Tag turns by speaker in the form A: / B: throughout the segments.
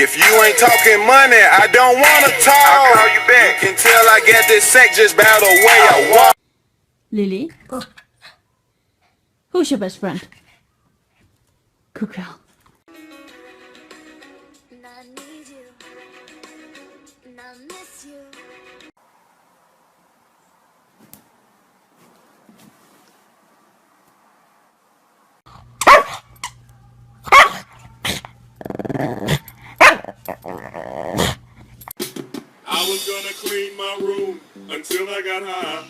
A: If you ain't talking money, I don't wanna talk. I'll call you back. You can tell I get this sack just by the way I walk.
B: Lily? Who's your best friend? Good girl.
C: I was gonna clean my room until I got high.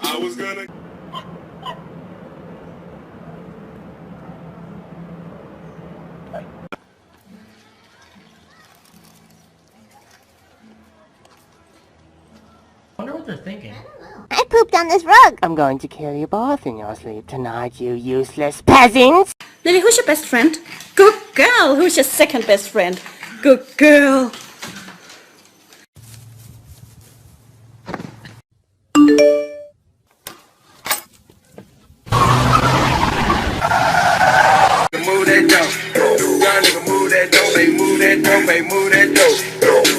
C: I was gonna...
D: I wonder what they're thinking.
E: I pooped on this rug. I'm going to carry a bath in your sleep tonight, you useless peasants.
B: Lily, who's your best friend? Good girl. Who's your second best friend? Good girl.
A: Move that dough. Young nigga move that dough, baby, move that dough, baby, move that dough.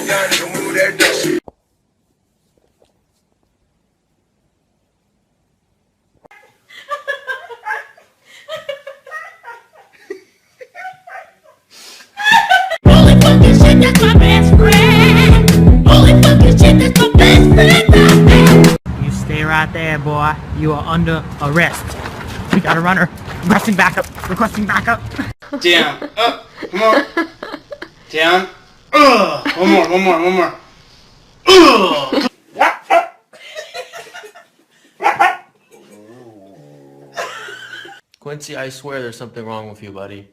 A: Young nigga move that dough.
F: Holy fucking shit, that's my best friend. Holy fucking shit, that's my best friend.
D: You stay right there, boy. You are under arrest. We got a runner. Requesting backup. Requesting backup.
G: Down. Up. Come on. Down. One more.
H: Quincy, I swear there's something wrong with you, buddy.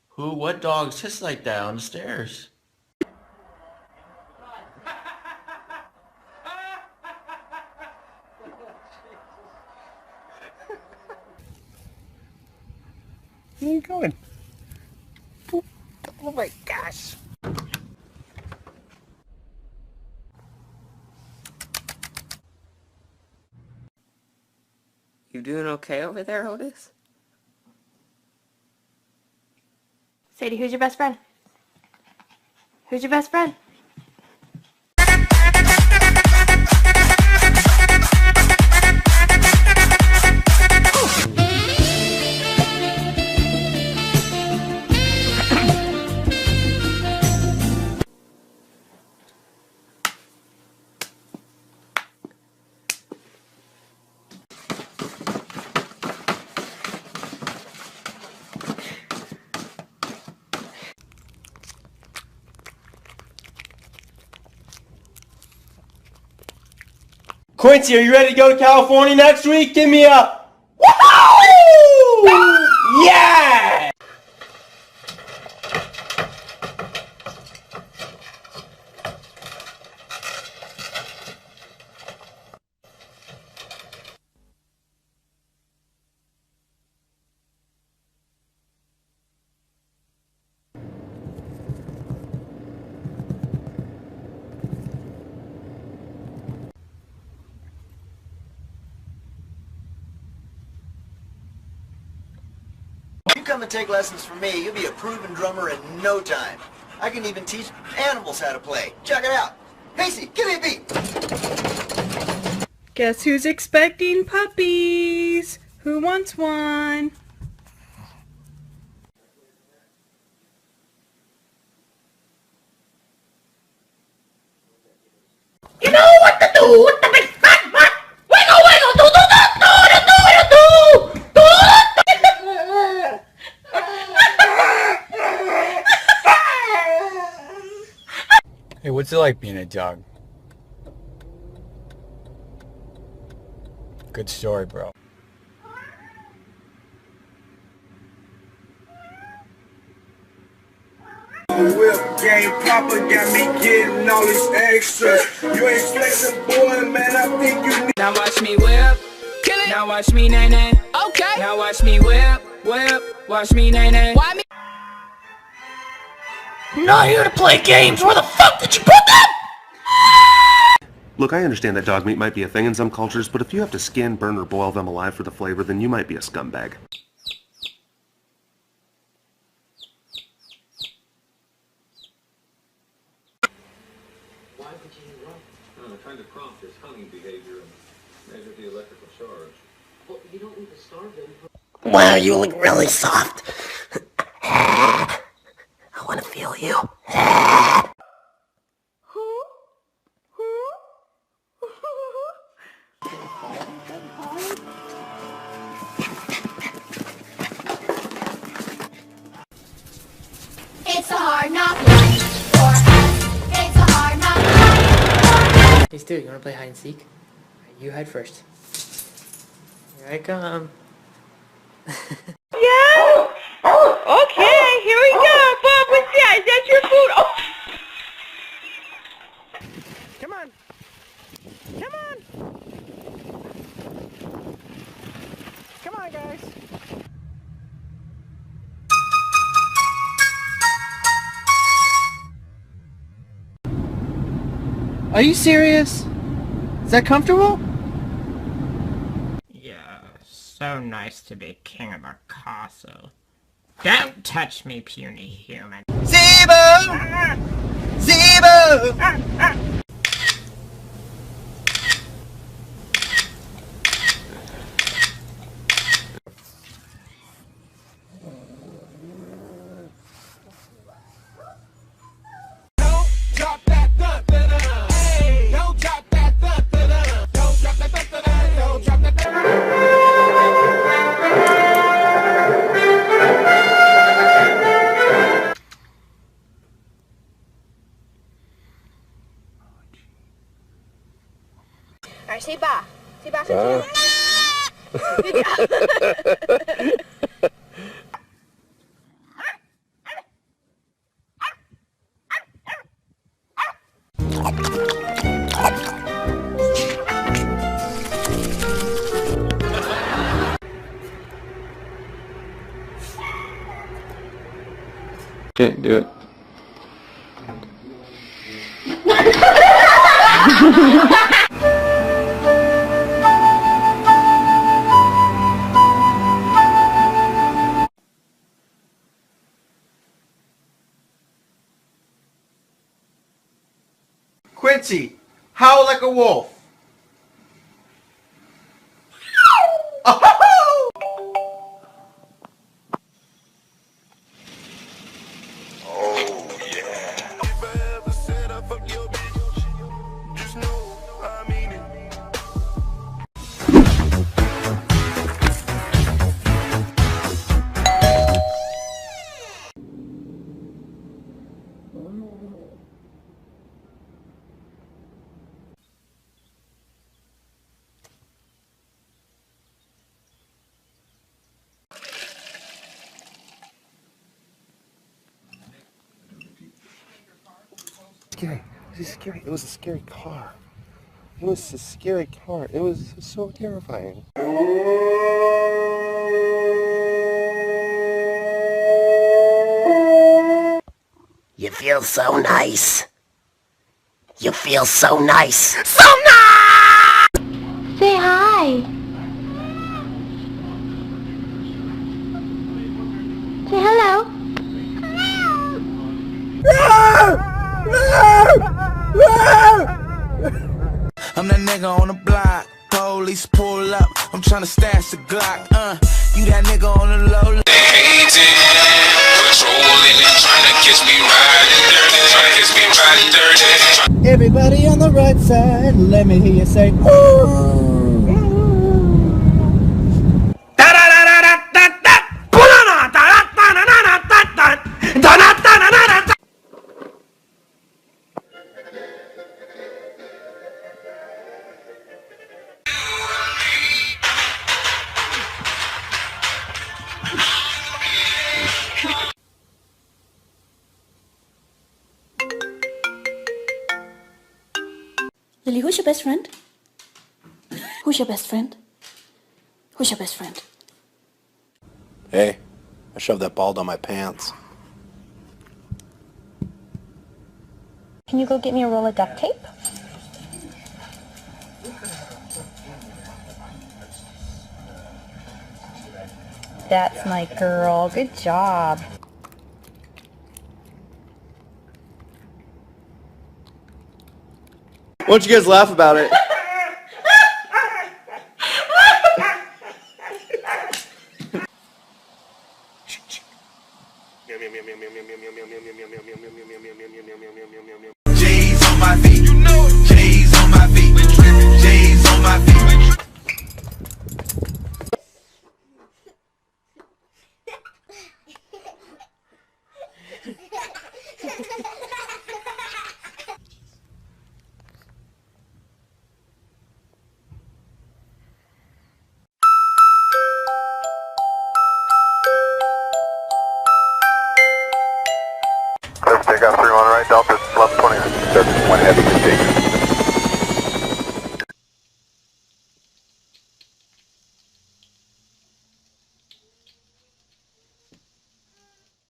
H: Who? What dogs hiss like that on the stairs?
G: Where are you going? Oh my gosh.
E: You doing okay over there, Otis?
I: Sadie, who's your best friend? Who's your best friend?
G: Quincy, are you ready to go to California next week? Give me a woohoo! Yeah!
J: If you come and take lessons from me, you'll be a proven drummer in no time. I can even teach animals how to play. Check it out. Pacey, give me a beat.
B: Guess who's expecting puppies? Who wants one?
F: You know what to do with the big fat butt. Wiggle, wiggle, do, do, do, do, do, do, do, do, do.
K: Hey, what's it like being a dog? Good story, bro.
A: Whip game proper got me getting all this extra. You ain't flexing, boy, man. I think you need.
L: Now watch me whip. Kill it. Now watch me nay nay. Okay. Now watch me whip, whip. Watch me nay nay. Why me?
F: I'm not here to play games. Where the fuck did you put them?
M: Look, I understand that dog meat might be a thing in some cultures, but if you have to skin, burn, or boil them alive for the flavor, then you might be a scumbag.
N: I'm trying to prompt his humming behavior and measure the electrical charge. Well, you don't need to starve him.
E: Wow, you look really soft. I want to feel you.
F: It's a hard knock life for us. It's a hard knock life for us.
D: Hey Stu, you wanna play hide and seek? You hide first. Here I come.
O: Yeah? Okay, here we go. Bob, what's that? Is that your food? Oh!
G: Come on. Come on. Come on, guys.
D: Are you serious? Is that comfortable? Yeah, so nice to be king of the castle. Don't touch me, puny human.
G: Zebo! Zebo!
I: Alright, say ba. Say ba for two. Good job.
K: Okay, do it.
G: Quincy, howl like a wolf. Scary. It was scary. It was a scary car. It was a scary car. It was so terrifying.
E: You feel so nice. You feel so nice. So nice!
F: Say hi. Say hello.
P: I'm that nigga on the block. Police pull up. I'm tryna stash the Glock. You that nigga on the low. Patrolling and tryna catch me riding dirty. Tryna catch me riding dirty.
G: Everybody on the right side, let me hear you say, ooh.
B: Lily, who's your best friend? Who's your best friend? Who's your best friend?
Q: Hey, I shoved that ball down my pants.
I: Can you go get me a roll of duct tape? That's my girl. Good job.
G: Why don't you guys laugh about it?
P: J's on my feet, you know it. J's on my feet, J's on my feet.
R: Take out 3-1 right, Delta, 1120, 1 heavy, continue.